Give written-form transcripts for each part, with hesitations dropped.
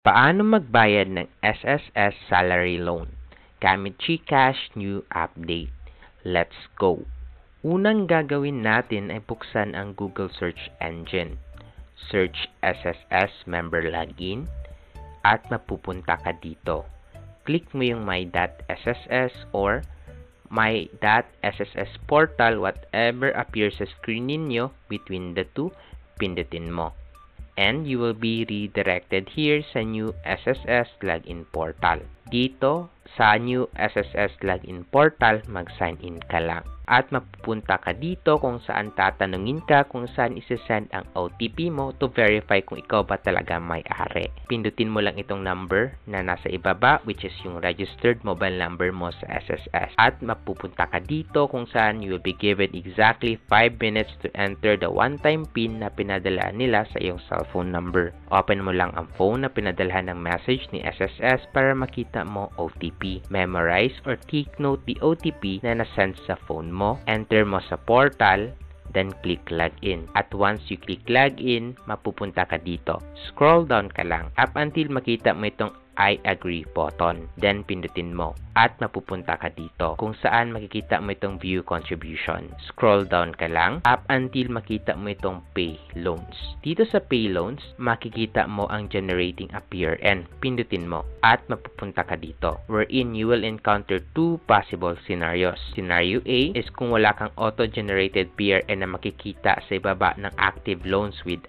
Paano magbayad ng SSS salary loan? Gamit GCash new update. Let's go! Unang gagawin natin ay buksan ang Google search engine. Search SSS member login at mapupunta ka dito. Click mo yung my.sss or my.sss portal, whatever appears sa screen ninyo. Between the two, pindutin mo. And you will be redirected here sa new SSS login portal. Dito sa new SSS login portal, mag-sign in ka lang. At mapupunta ka dito kung saan tatanungin ka kung saan isesend ang OTP mo to verify kung ikaw ba talaga may-ari. Pindutin mo lang itong number na nasa ibaba, which is yung registered mobile number mo sa SSS. At mapupunta ka dito kung saan you will be given exactly 5 minutes to enter the one-time PIN na pinadala nila sa iyong cellphone number. Open mo lang ang phone na pinadalhan ng message ni SSS para makita mo OTP. Memorize or take note the OTP na nasend sa phone mo. Enter mo sa portal, then click login. At once you click login, mapupunta ka dito. Scroll down ka lang up until makita mo itong I agree button. Then pindutin mo at mapupunta ka dito kung saan makikita mo itong view contribution. Scroll down ka lang up until makita mo itong pay loans. Dito sa pay loans, makikita mo ang generating a PRN. Pindutin mo at mapupunta ka dito wherein you will encounter two possible scenarios. Scenario A is kung wala kang auto-generated PRN na makikita sa ibaba ng active loans with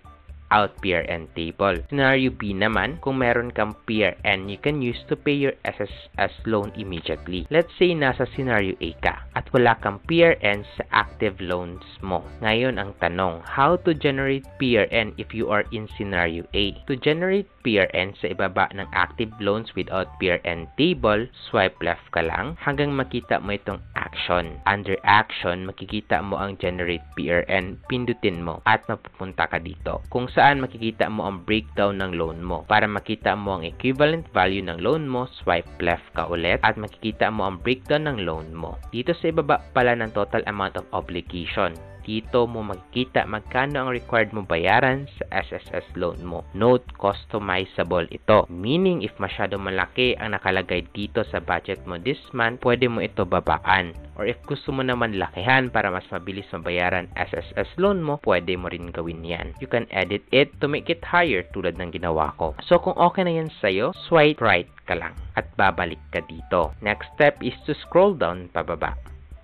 out PRN table. Scenario B naman, kung meron kang PRN you can use to pay your SSS loan immediately. Let's say nasa scenario A ka at wala kang PRN sa active loans mo. Ngayon ang tanong, how to generate PRN if you are in scenario A? To generate PRN sa ibaba ng active loans without PRN table, swipe left ka lang hanggang makita mo itong action. Under action, makikita mo ang generate PRN. Pindutin mo at mapupunta ka dito kung saan makikita mo ang breakdown ng loan mo. Para makita mo ang equivalent value ng loan mo, swipe left ka ulit at makikita mo ang breakdown ng loan mo. Dito sa ibaba pala ng total amount of obligation. Dito mo makikita magkano ang required mo bayaran sa SSS loan mo. Note, customizable ito. Meaning, if masyado malaki ang nakalagay dito sa budget mo this month, pwede mo ito babaan. Or if gusto mo naman lakihan para mas mabilis mabayaran SSS loan mo, pwede mo rin gawin yan. You can edit it to make it higher tulad ng ginawa ko. So, kung okay na yan sa'yo, swipe right ka lang at babalik ka dito. Next step is to scroll down pababa.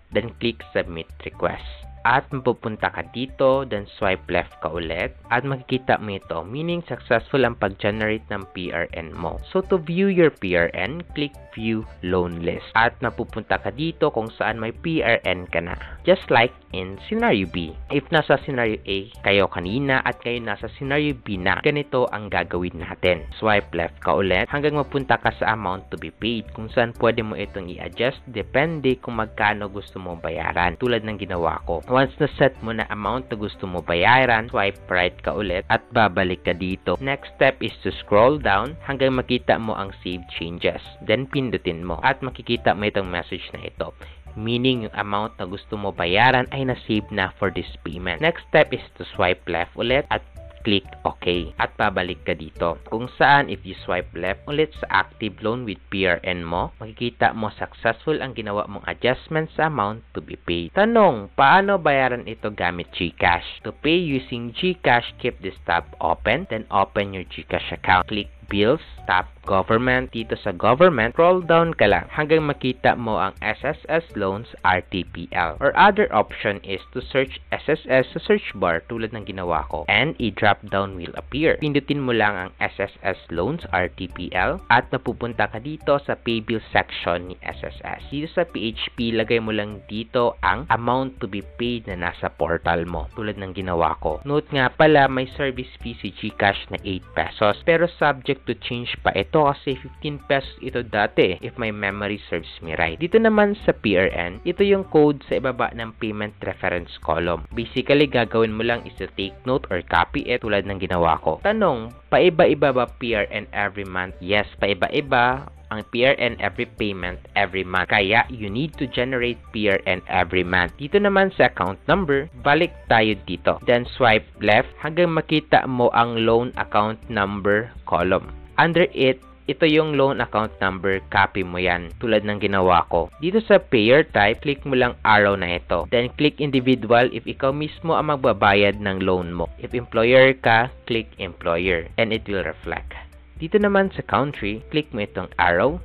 Then click submit request. At mapupunta ka dito, then swipe left ka ulit at makikita mo ito, meaning successful ang pag-generate ng PRN mo. So to view your PRN, click view loan list at mapupunta ka dito kung saan may PRN ka na. Just like in scenario B. If nasa scenario A kayo kanina at kayo nasa scenario B na, ganito ang gagawin natin. Swipe left ka ulit hanggang mapunta ka sa amount to be paid kung saan pwede mo itong i-adjust depende kung magkano gusto mo bayaran tulad ng ginawa ko. Once na set mo na amount na gusto mo bayaran, swipe right ka ulit at babalik ka dito. Next step is to scroll down hanggang makita mo ang save changes. Then pindutin mo at makikita mo itong message na ito. Meaning yung amount na gusto mo bayaran ay na-save na for this payment. Next step is to swipe left ulit at click OK at babalik ka dito kung saan if you swipe left ulit sa active loan with PRN mo, makikita mo successful ang ginawa mong adjustment sa amount to be paid. Tanong, paano bayaran ito gamit GCash? To pay using GCash, keep this tab open, then open your GCash account. Click Bills, tap Government. Dito sa Government, scroll down ka lang hanggang makita mo ang SSS Loans RTPL. Or other option is to search SSS sa search bar tulad ng ginawa ko and a drop down will appear. Pindutin mo lang ang SSS Loans RTPL at napupunta ka dito sa Pay Bill section ni SSS. Dito sa PHP, lagay mo lang dito ang amount to be paid na nasa portal mo tulad ng ginawa ko. Note nga pala, may service fee si GCash na 8 pesos pero subject to change pa ito kasi 15 pesos ito dati if my memory serves me right. Dito naman sa PRN, ito yung code sa ibaba ng payment reference column. Basically, gagawin mo lang is to take note or copy it tulad ng ginawa ko. Tanong, paiba-iba ba PRN every month? Yes, paiba-iba ang PRN every payment every month. Kaya, you need to generate PRN every month. Dito naman sa account number, balik tayo dito. Then, swipe left hanggang makita mo ang loan account number column. Under it, ito yung loan account number, copy mo yan, tulad ng ginawa ko. Dito sa payer type, click mo lang arrow na ito. Then click individual if ikaw mismo ang magbabayad ng loan mo. If employer ka, click employer and it will reflect. Dito naman sa country, click mo itong arrow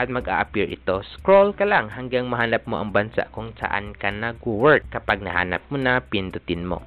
at mag-a-appear ito. Scroll ka lang hanggang mahanap mo ang bansa kung saan ka nag-work. Kapag nahanap mo na, pindutin mo.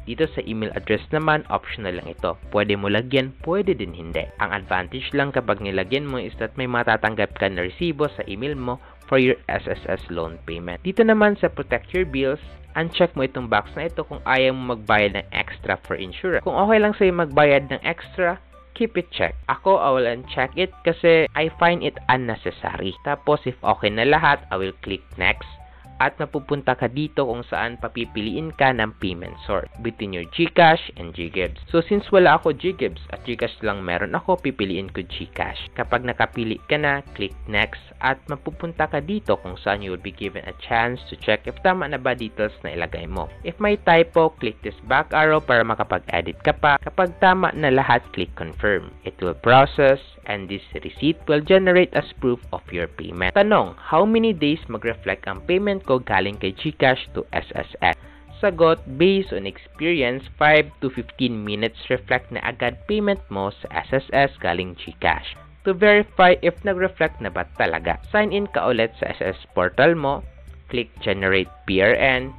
Dito sa email address naman, optional lang ito. Pwede mo lagyan, pwede din hindi. Ang advantage lang kapag nilagyan mo is that may matatanggap ka na resibo sa email mo for your SSS loan payment. Dito naman sa protect your bills, uncheck mo itong box na ito kung ayaw mo magbayad ng extra for insurance. Kung okay lang sa'yo magbayad ng extra, keep it checked. Ako, I will uncheck it kasi I find it unnecessary. Tapos, if okay na lahat, I will click next. At mapupunta ka dito kung saan papipiliin ka ng payment source between your GCash and GGives. So since wala ako GGives at GCash lang meron ako, pipiliin ko GCash. Kapag nakapili ka na, click next at mapupunta ka dito kung saan you will be given a chance to check if tama na ba details na ilagay mo. If may typo, click this back arrow para makapag-edit ka pa. Kapag tama na lahat, click confirm. It will process and this receipt will generate as proof of your payment. Tanong, how many days mag-reflect ang payment ko galing kay GCash to SSS? Sagot, based on experience, 5 to 15 minutes reflect na agad payment mo sa SSS galing GCash. To verify if nag-reflect na ba talaga, sign in ka ulit sa SSS portal mo, click Generate PRN,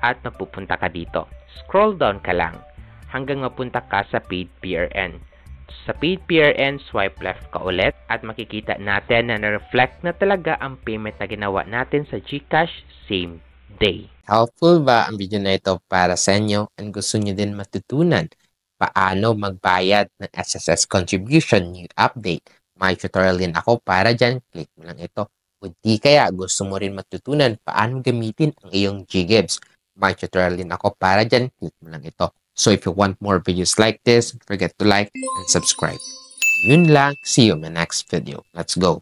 at mapupunta ka dito. Scroll down ka lang hanggang mapunta ka sa Paid PRN. Sa Paid PRN, swipe left ka ulit at makikita natin na na-reflect na talaga ang payment na ginawa natin sa GCash same day. Helpful ba ang video na ito para sa inyo and gusto nyo din matutunan paano magbayad ng SSS contribution new update? May tutorial din ako para dyan, click mo lang ito. Kung di kaya gusto mo rin matutunan paano gamitin ang iyong GGives, may tutorial din ako para dyan, click mo lang ito. So if you want more videos like this, don't forget to like and subscribe. Yun lang. See you in the next video. Let's go.